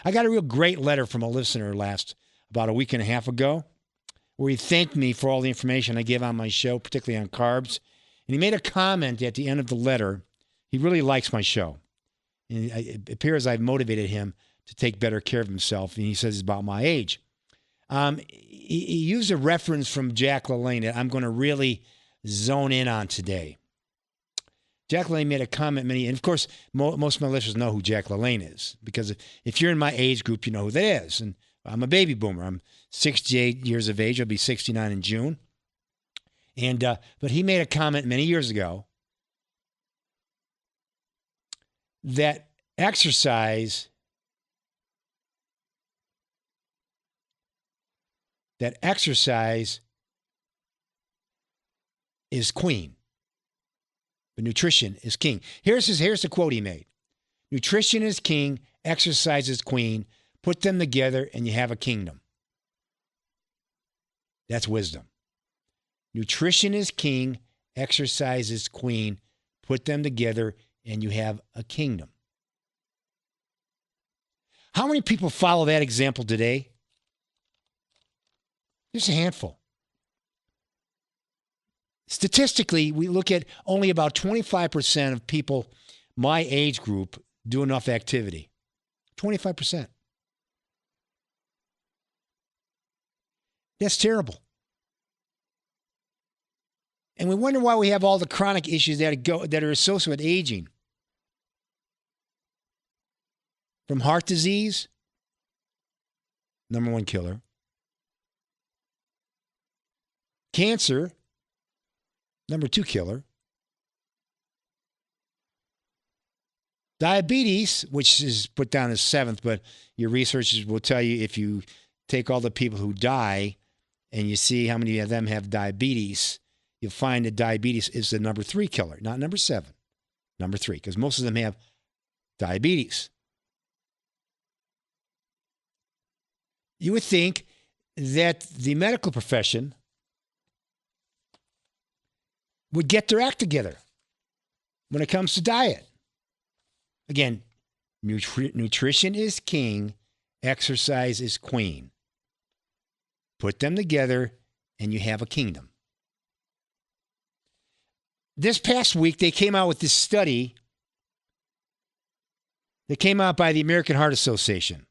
I got a real great letter from a listener about a week and a half ago where he thanked me for all the information I give on my show, particularly on carbs. And he made a comment at the end of the letter. He really likes my show. And it appears I've motivated him to take better care of himself. And he says it's about my age. He used a reference from Jack LaLanne that I'm going to really zone in on today. Jack LaLanne made a comment, and of course, most of my listeners know who Jack LaLanne is, because if you're in my age group, you know who that is. And I'm a baby boomer. I'm 68 years of age. I'll be 69 in June. And but he made a comment many years ago that exercise is queen, but nutrition is king. Here's the quote he made. Nutrition is king, exercise is queen. Put them together and you have a kingdom. That's wisdom. Nutrition is king, exercise is queen. Put them together and you have a kingdom. How many people follow that example today? Just a handful. Statistically, we look at only about 25% of people my age group do enough activity. 25%. That's terrible. And we wonder why we have all the chronic issues that are associated with aging. From heart disease, number one killer. Cancer, number two killer. Diabetes, which is put down as seventh, but your researchers will tell you if you take all the people who die and you see how many of them have diabetes, you'll find that diabetes is the number three killer, not number seven. Number three, because most of them have diabetes. You would think that the medical profession would get their act together when it comes to diet. Again, nutrition is king, exercise is queen. Put them together and you have a kingdom. This past week, they came out with this study that came out by the American Heart Association.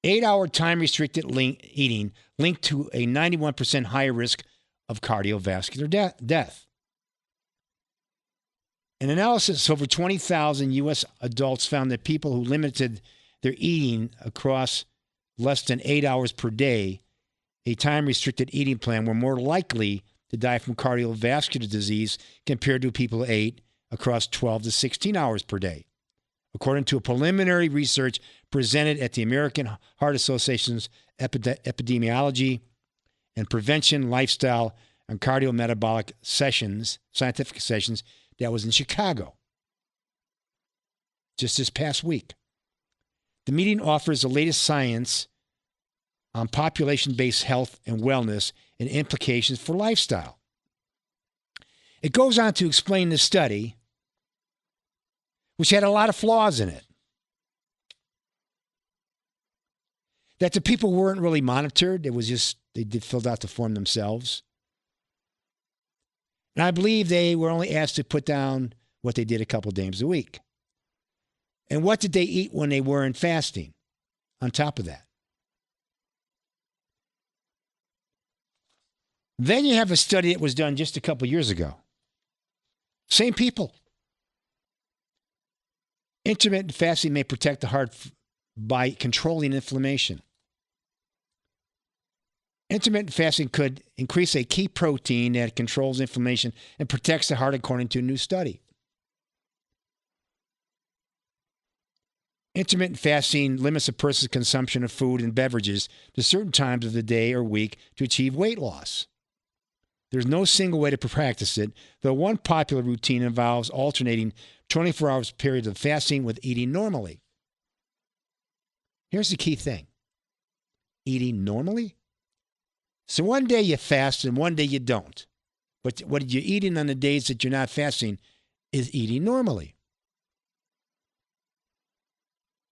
8-hour time-restricted eating linked to a 91% higher risk of cardiovascular death. An analysis of over 20,000 U.S. adults found that people who limited their eating across less than 8 hours per day, a time-restricted eating plan, were more likely to die from cardiovascular disease compared to people who ate across 12 to 16 hours per day, according to a preliminary research presented at the American Heart Association's Epidemiology and Prevention, Lifestyle, and Cardiometabolic scientific sessions that was in Chicago just this past week. The meeting offers the latest science on population-based health and wellness and implications for lifestyle. It goes on to explain the study, which had a lot of flaws in it, that the people weren't really monitored. It was just, they filled out the form themselves. And I believe they were only asked to put down what they did a couple days a week. And what did they eat when they weren't fasting on top of that? Then you have a study that was done just a couple years ago. Same people. Intermittent fasting may protect the heart by controlling inflammation. Intermittent fasting could increase a key protein that controls inflammation and protects the heart, according to a new study. Intermittent fasting limits a person's consumption of food and beverages to certain times of the day or week to achieve weight loss. There's no single way to practice it, though one popular routine involves alternating 24 hours periods of fasting with eating normally. Here's the key thing. Eating normally? So one day you fast and one day you don't. But what you're eating on the days that you're not fasting is eating normally.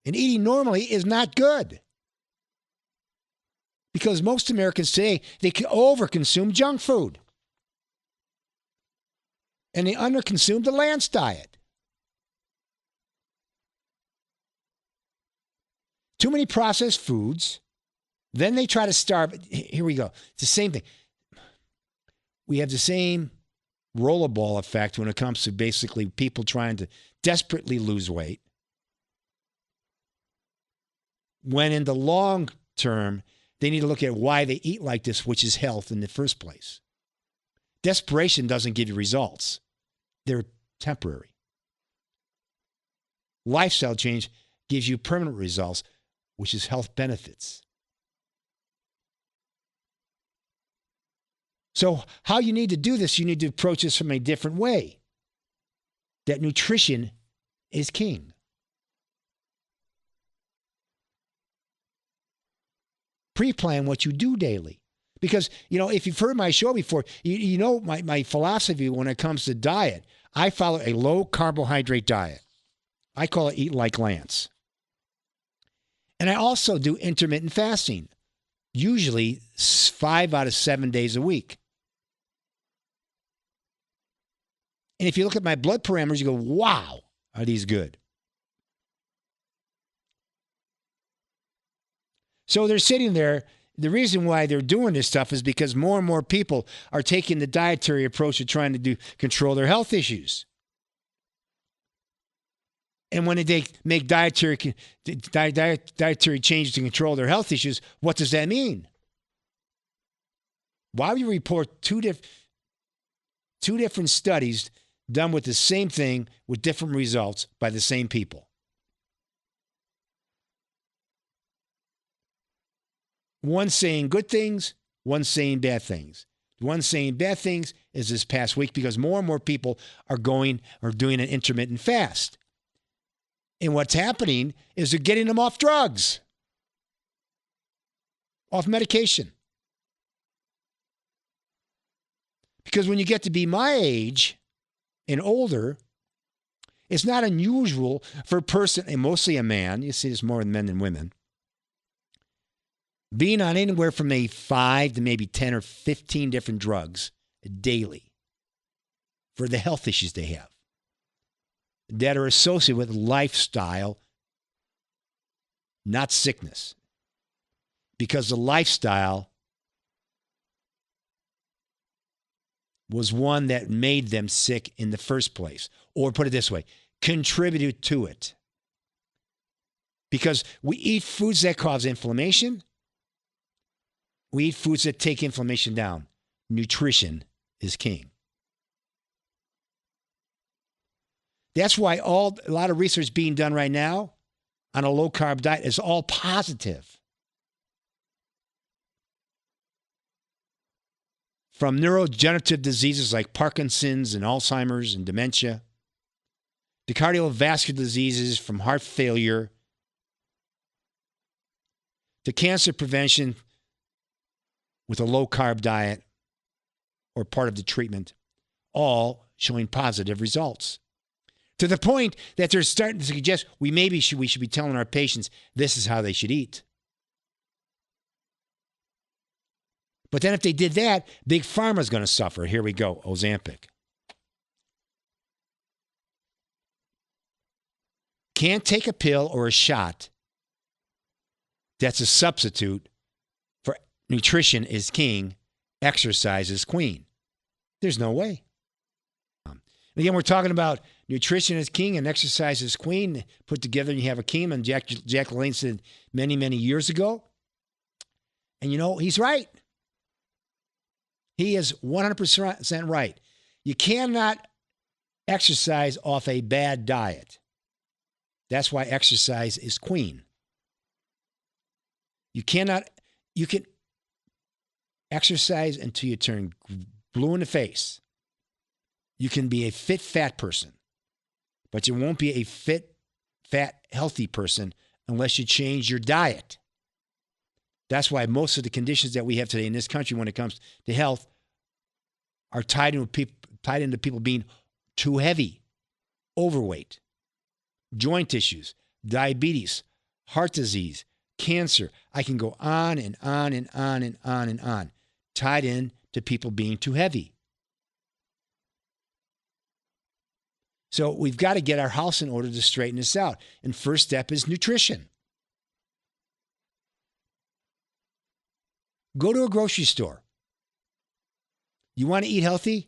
And eating normally is not good. Because most Americans today, they can overconsume junk food. And they underconsume the Lance diet. Too many processed foods. Then they try to starve. Here we go. It's the same thing. We have the same rollerball effect when it comes to basically people trying to desperately lose weight. When in the long term, they need to look at why they eat like this, which is health in the first place. Desperation doesn't give you results. They're temporary. Lifestyle change gives you permanent results, which is health benefits. So how you need to do this, you need to approach this from a different way. That nutrition is king. Pre-plan what you do daily. Because, if you've heard my show before, you know my philosophy when it comes to diet. I follow a low-carbohydrate diet. I call it Eat Like Lance. And I also do intermittent fasting, usually 5 out of 7 days a week. And if you look at my blood parameters, you go, wow, are these good? So they're sitting there. The reason why they're doing this stuff is because more and more people are taking the dietary approach of trying to control their health issues. And when they make dietary changes to control their health issues, what does that mean? Why would you report two different studies done with the same thing with different results by the same people? One saying good things, one saying bad things. The one saying bad things is this past week because more and more people are doing an intermittent fast. And what's happening is they're getting them off drugs, off medication. Because when you get to be my age and older, it's not unusual for a person, and mostly a man, you see this more in men than women, being on anywhere from 5 to maybe 10 or 15 different drugs daily for the health issues they have that are associated with lifestyle, not sickness. Because the lifestyle was one that made them sick in the first place. Or put it this way, contributed to it. Because we eat foods that cause inflammation. We eat foods that take inflammation down. Nutrition is king. That's why a lot of research being done right now on a low-carb diet is all positive. From neurodegenerative diseases like Parkinson's and Alzheimer's and dementia, to cardiovascular diseases from heart failure, to cancer prevention with a low-carb diet or part of the treatment, all showing positive results. To the point that they're starting to suggest we should be telling our patients this is how they should eat. But then if they did that, Big Pharma is going to suffer. Here we go, Ozempic. Can't take a pill or a shot that's a substitute for nutrition is king, exercise is queen. There's no way. Again, we're talking about nutrition is king and exercise is queen. Put together, you have a king, and Jack LaLanne said many, many years ago. And he's right. He is 100% right. You cannot exercise off a bad diet. That's why exercise is queen. You can exercise until you turn blue in the face. You can be a fit, fat person, but you won't be a fit, fat, healthy person unless you change your diet. That's why most of the conditions that we have today in this country when it comes to health are tied into people being too heavy, overweight, joint issues, diabetes, heart disease, cancer. I can go on and on and on and on and on, tied in to people being too heavy. So we've got to get our house in order to straighten this out. And first step is nutrition. Go to a grocery store. You want to eat healthy?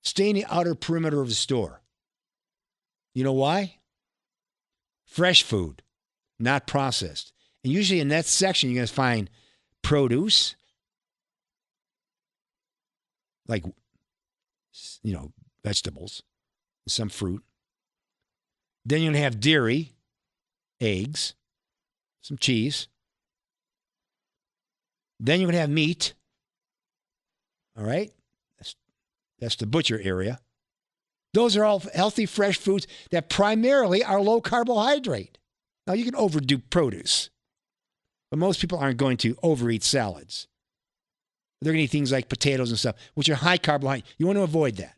Stay in the outer perimeter of the store. You know why? Fresh food, not processed. And usually in that section, you're going to find produce, like, vegetables, some fruit. Then you're going to have dairy, eggs, some cheese. Then you're going to have meat. All right? That's the butcher area. Those are all healthy, fresh foods that primarily are low carbohydrate. Now, you can overdo produce, but most people aren't going to overeat salads. They're going to eat things like potatoes and stuff, which are high carbohydrate. You want to avoid that.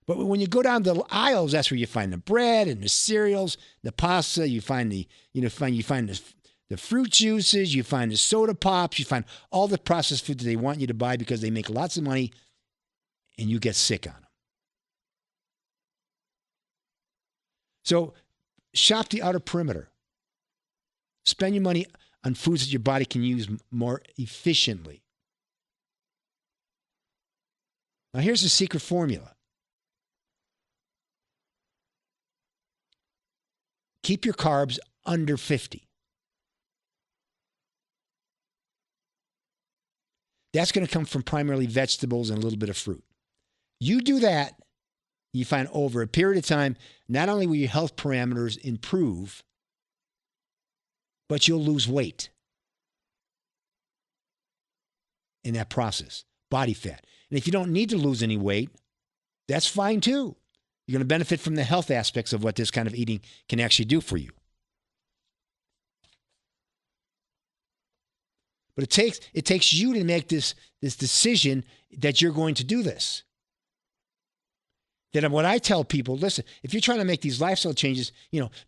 But when you go down the aisles, that's where you find the bread and the cereals, the pasta. You find the fruit juices. You find the soda pops. You find all the processed food that they want you to buy because they make lots of money, and you get sick on them. So shop the outer perimeter. Spend your money on foods that your body can use more efficiently. Now, here's the secret formula. Keep your carbs under 50. That's going to come from primarily vegetables and a little bit of fruit. You do that, you find over a period of time, not only will your health parameters improve, but you'll lose weight in that process, body fat. And if you don't need to lose any weight, that's fine too. You're going to benefit from the health aspects of what this kind of eating can actually do for you. But it takes you to make this decision that you're going to do this. That when I tell people, listen, if you're trying to make these lifestyle changes,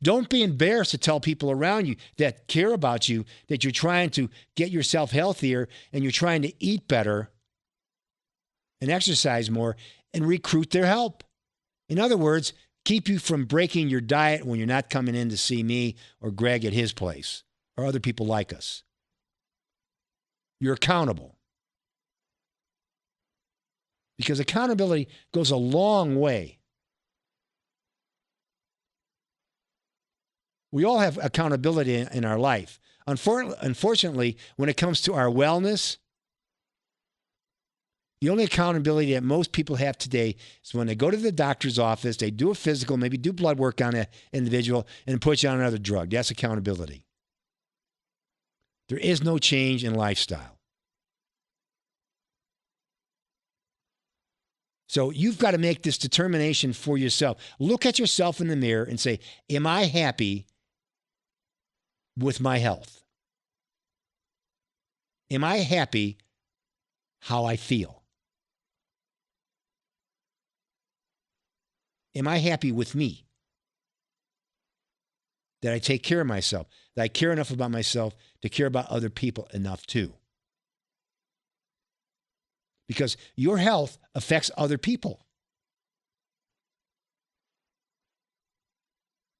don't be embarrassed to tell people around you that care about you that you're trying to get yourself healthier and you're trying to eat better and exercise more and recruit their help. In other words, keep you from breaking your diet when you're not coming in to see me or Greg at his place or other people like us. You're accountable. Because accountability goes a long way. We all have accountability in our life. Unfortunately, when it comes to our wellness, the only accountability that most people have today is when they go to the doctor's office, they do a physical, maybe do blood work on an individual, and put you on another drug. That's accountability. There is no change in lifestyle. So you've got to make this determination for yourself. Look at yourself in the mirror and say, am I happy with my health? Am I happy how I feel? Am I happy with me? That I take care of myself, that I care enough about myself to care about other people enough too. Because your health affects other people.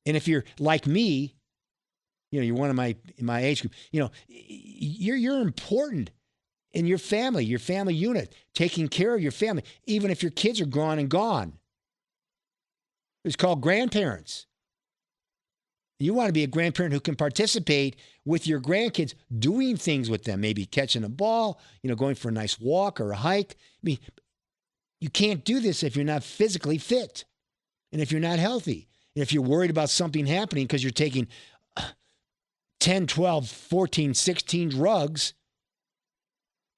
And if you're like me, you're one of my age group, you're important in your family unit, taking care of your family, even if your kids are gone and gone. It's called grandparents. You want to be a grandparent who can participate with your grandkids, doing things with them, maybe catching a ball, going for a nice walk or a hike. I mean, you can't do this if you're not physically fit and if you're not healthy. And if you're worried about something happening because you're taking 10, 12, 14, 16 drugs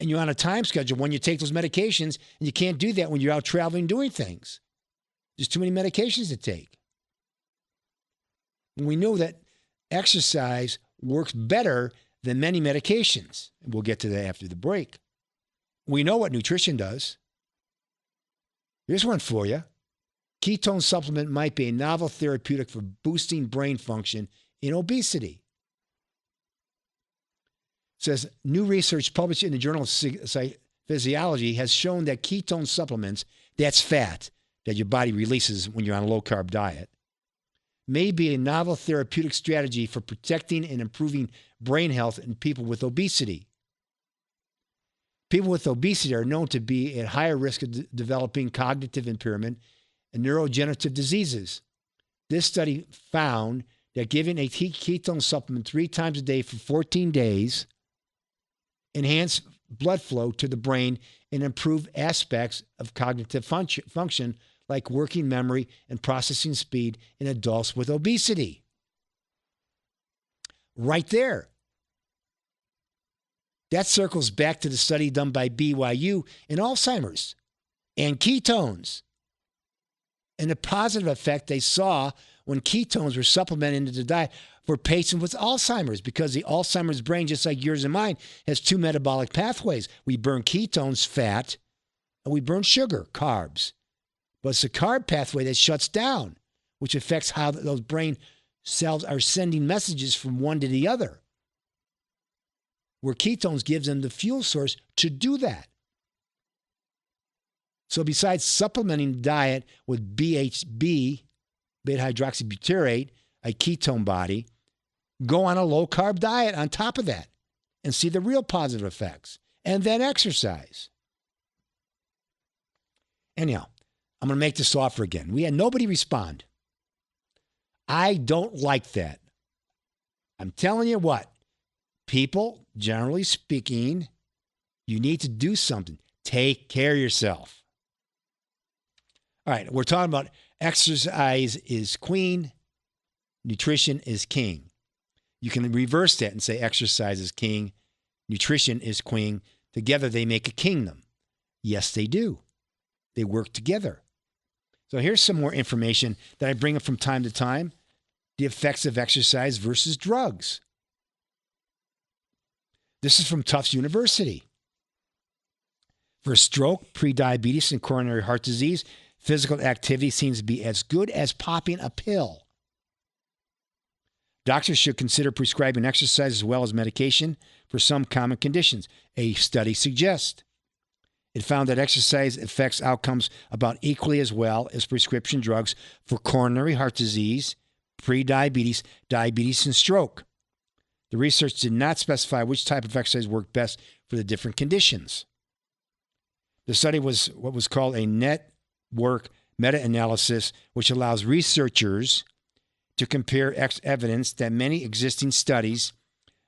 and you're on a time schedule when you take those medications, and you can't do that when you're out traveling doing things. There's too many medications to take. And we know that exercise works better than many medications. And we'll get to that after the break. We know what nutrition does. Here's one for you. ketone supplement might be a novel therapeutic for boosting brain function in obesity. It says, new research published in the journal of Physiology has shown that ketone supplements, that's fat that your body releases when you're on a low-carb diet, may be a novel therapeutic strategy for protecting and improving brain health in people with obesity. People with obesity are known to be at higher risk of developing cognitive impairment and neurodegenerative diseases. This study found that giving a ketone supplement 3 times a day for 14 days enhanced blood flow to the brain and improved aspects of cognitive function like working memory and processing speed in adults with obesity. Right there. That circles back to the study done by BYU in Alzheimer's and ketones and the positive effect they saw when ketones were supplemented into the diet for patients with Alzheimer's, because the Alzheimer's brain, just like yours and mine, has 2 metabolic pathways. We burn ketones, fat, and we burn sugar, carbs. But it's the carb pathway that shuts down, which affects how those brain cells are sending messages from one to the other, where ketones gives them the fuel source to do that. So besides supplementing the diet with BHB, beta-hydroxybutyrate, a ketone body, go on a low-carb diet on top of that and see the real positive effects, and then exercise. Anyhow, I'm going to make this offer again. We had nobody respond. I don't like that. I'm telling you what, people, generally speaking, you need to do something. Take care of yourself. All right, we're talking about exercise is queen, nutrition is king. You can reverse that and say exercise is king, nutrition is queen. Together they make a kingdom. Yes, they do. They work together. So here's some more information that I bring up from time to time. The effects of exercise versus drugs. This is from Tufts University. For stroke, prediabetes, and coronary heart disease, physical activity seems to be as good as popping a pill. Doctors should consider prescribing exercise as well as medication for some common conditions, a study suggests. It found that exercise affects outcomes about equally as well as prescription drugs for coronary heart disease, prediabetes, diabetes, and stroke. The research did not specify which type of exercise worked best for the different conditions. The study was what was called a network meta-analysis, which allows researchers to compare evidence that many existing studies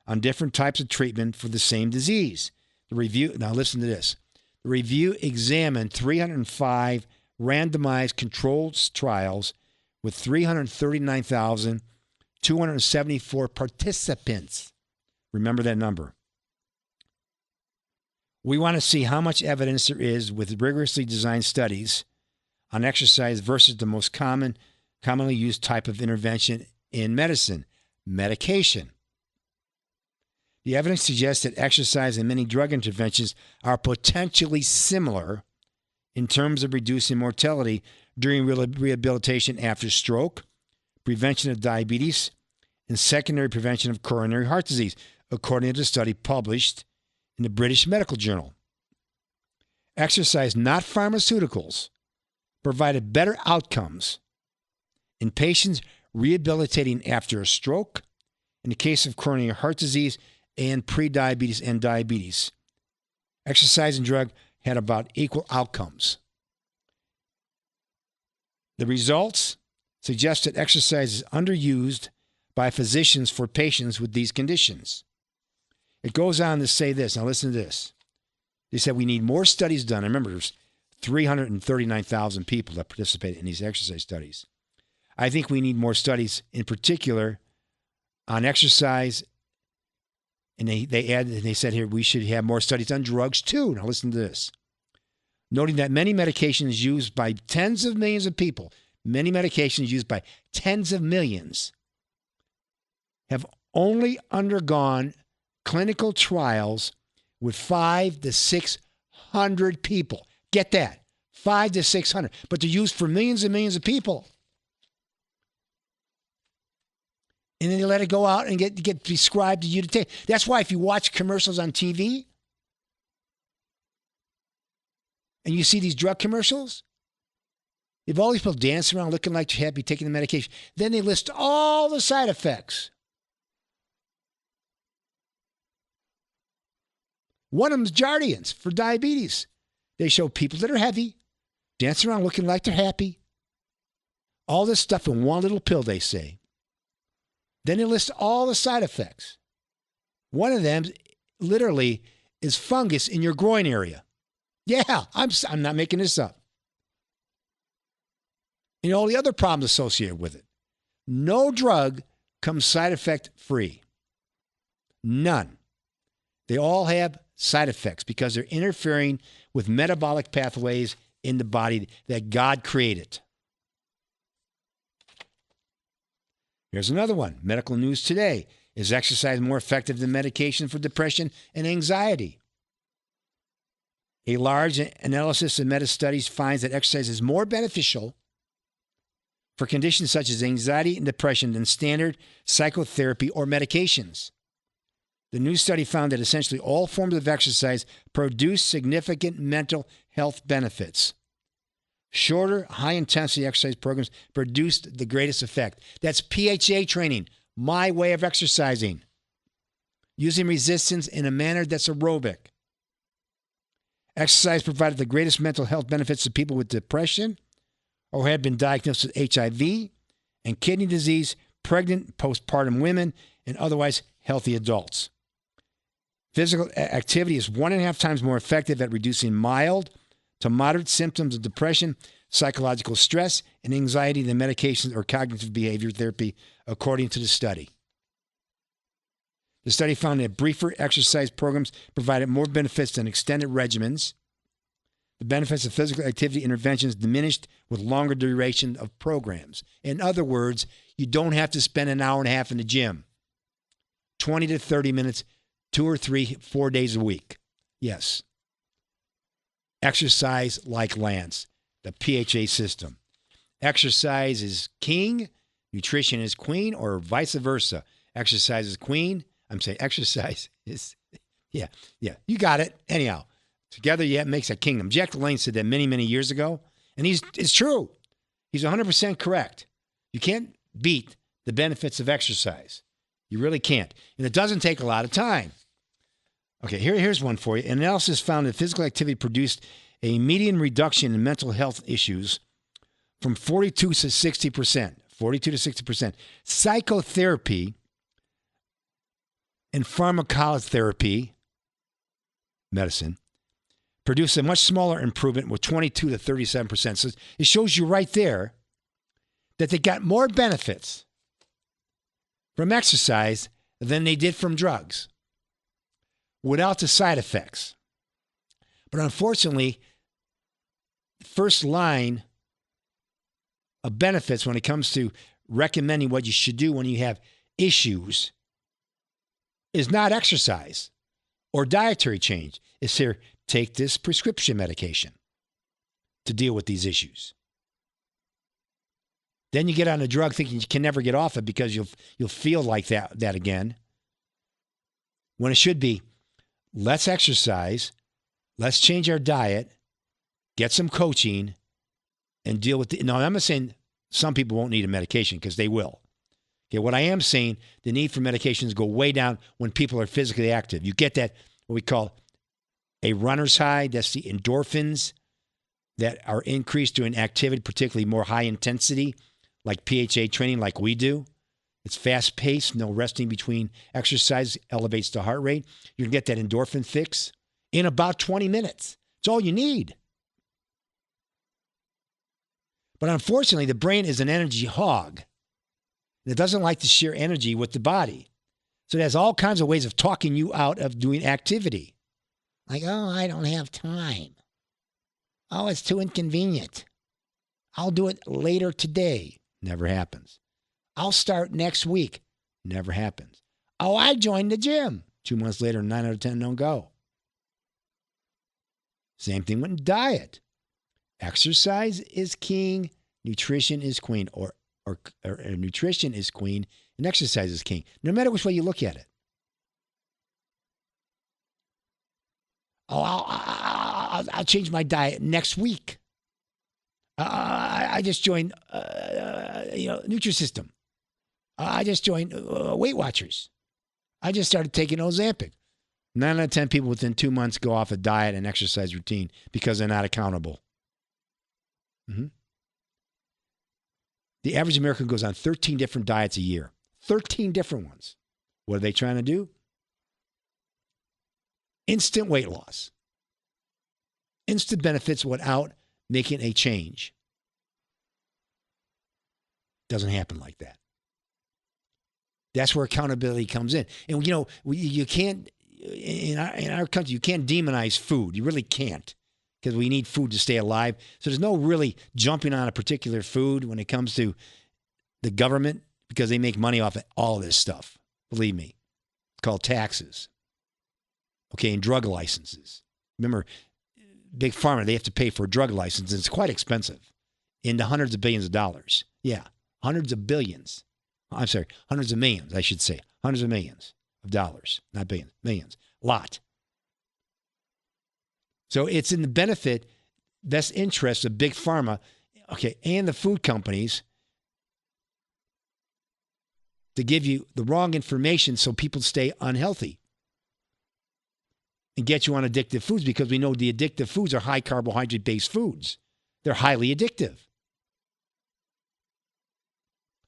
on different types of treatment for the same disease. The review, now listen to this. The review examined 305 randomized controlled trials with 339,274 participants. Remember that number. We want to see how much evidence there is with rigorously designed studies on exercise versus the most commonly used type of intervention in medicine, medication. The evidence suggests that exercise and many drug interventions are potentially similar in terms of reducing mortality during rehabilitation after stroke, prevention of diabetes, and secondary prevention of coronary heart disease, according to a study published in the British Medical Journal. Exercise, not pharmaceuticals, provided better outcomes in patients rehabilitating after a stroke, in the case of coronary heart disease, and prediabetes and diabetes. Exercise and drug had about equal outcomes. The results suggest that exercise is underused by physicians for patients with these conditions. It goes on to say this. Now listen to this. They said we need more studies done. I remember there's 339,000 people that participated in these exercise studies. I think we need more studies, in particular, on exercise. And they said here we should have more studies on drugs too. Now listen to this. Noting that many medications used by tens of millions of people, many medications used by tens of millions, have only undergone clinical trials with 500 to 600 people. Get that. 500 to 600, but they're used for millions and millions of people. And then they let it go out and get prescribed to you to take. That's why if you watch commercials on TV and you see these drug commercials, you have all these people dancing around looking like they're happy taking the medication. Then they list all the side effects. One of them is Jardiance for diabetes. They show people that are heavy, dancing around looking like they're happy. All this stuff in one little pill, they say. Then they list all the side effects. One of them literally is fungus in your groin area. Yeah, I'm not making this up. And all the other problems associated with it. No drug comes side effect free. None. They all have side effects because they're interfering with metabolic pathways in the body that God created. Here's another one. Medical news today. Is exercise more effective than medication for depression and anxiety? A large analysis of meta-studies finds that exercise is more beneficial for conditions such as anxiety and depression than standard psychotherapy or medications. The new study found that essentially all forms of exercise produce significant mental health benefits. Shorter, high-intensity exercise programs produced the greatest effect. That's PHA training, my way of exercising, using resistance in a manner that's aerobic. Exercise provided the greatest mental health benefits to people with depression or had been diagnosed with HIV and kidney disease, pregnant, postpartum women, and otherwise healthy adults. Physical activity is 1.5 times more effective at reducing mild to moderate symptoms of depression, psychological stress, and anxiety than medications or cognitive behavior therapy, according to the study. The study found that briefer exercise programs provided more benefits than extended regimens. The benefits of physical activity interventions diminished with longer duration of programs. In other words, you don't have to spend an hour and a half in the gym. 20 to 30 minutes, 2 or 3, 4 days a week. Yes. Exercise like Lance, the PHA system. Exercise is king, nutrition is queen, or vice versa. Exercise is queen. I'm saying exercise is, yeah, you got it. Anyhow, together, it makes a kingdom. Jack LaLanne said that many, many years ago, and it's true. He's 100% correct. You can't beat the benefits of exercise. You really can't. And it doesn't take a lot of time. Okay, here's one for you. An analysis found that physical activity produced a median reduction in mental health issues from 42 to 60%. 42 to 60%. Psychotherapy and pharmacotherapy, medicine, produced a much smaller improvement with 22 to 37%. So it shows you right there that they got more benefits from exercise than they did from drugs without the side effects. But unfortunately, first line of benefits when it comes to recommending what you should do when you have issues is not exercise or dietary change. It's here, take this prescription medication to deal with these issues. Then you get on a drug thinking you can never get off it because you'll feel like that again. When it should be, let's exercise, let's change our diet, get some coaching, and deal with the... Now, I'm not saying some people won't need a medication because they will. Okay, what I am saying, the need for medications go way down when people are physically active. You get that, what we call a runner's high. That's the endorphins that are increased during activity, particularly more high intensity, like PHA training like we do. It's fast-paced, no resting between exercise, elevates the heart rate. You can get that endorphin fix in about 20 minutes. It's all you need. But unfortunately, the brain is an energy hog. It doesn't like to share energy with the body. So it has all kinds of ways of talking you out of doing activity. Like, oh, I don't have time. Oh, it's too inconvenient. I'll do it later today. Never happens. I'll start next week. Never happens. Oh, I joined the gym. 2 months later, 9 out of 10 don't go. Same thing with diet. Exercise is king, nutrition is queen, or nutrition is queen and exercise is king, no matter which way you look at it. Oh, I'll change my diet next week. I just joined, Nutrisystem. I just joined Weight Watchers. I just started taking Ozempic. 9 out of 10 people within 2 months go off a diet and exercise routine because they're not accountable. Mm-hmm. The average American goes on 13 different diets a year. 13 different ones. What are they trying to do? Instant weight loss. Instant benefits without making a change. Doesn't happen like that. That's where accountability comes in. And, you can't, in our country, you can't demonize food. You really can't, because we need food to stay alive. So there's no really jumping on a particular food when it comes to the government, because they make money off of all of this stuff. Believe me. It's called taxes. Okay, and drug licenses. Remember, Big Pharma, they have to pay for a drug license, and it's quite expensive, into hundreds of billions of dollars. Yeah, hundreds of billions. I'm sorry, hundreds of millions, I should say. Hundreds of millions of dollars, not billions, millions. A lot. So it's in the best interest of Big Pharma, okay, and the food companies to give you the wrong information so people stay unhealthy and get you on addictive foods, because we know the addictive foods are high carbohydrate-based foods. They're highly addictive.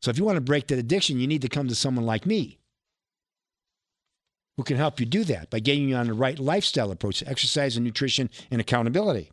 So if you want to break that addiction, you need to come to someone like me who can help you do that by getting you on the right lifestyle approach to exercise and nutrition and accountability.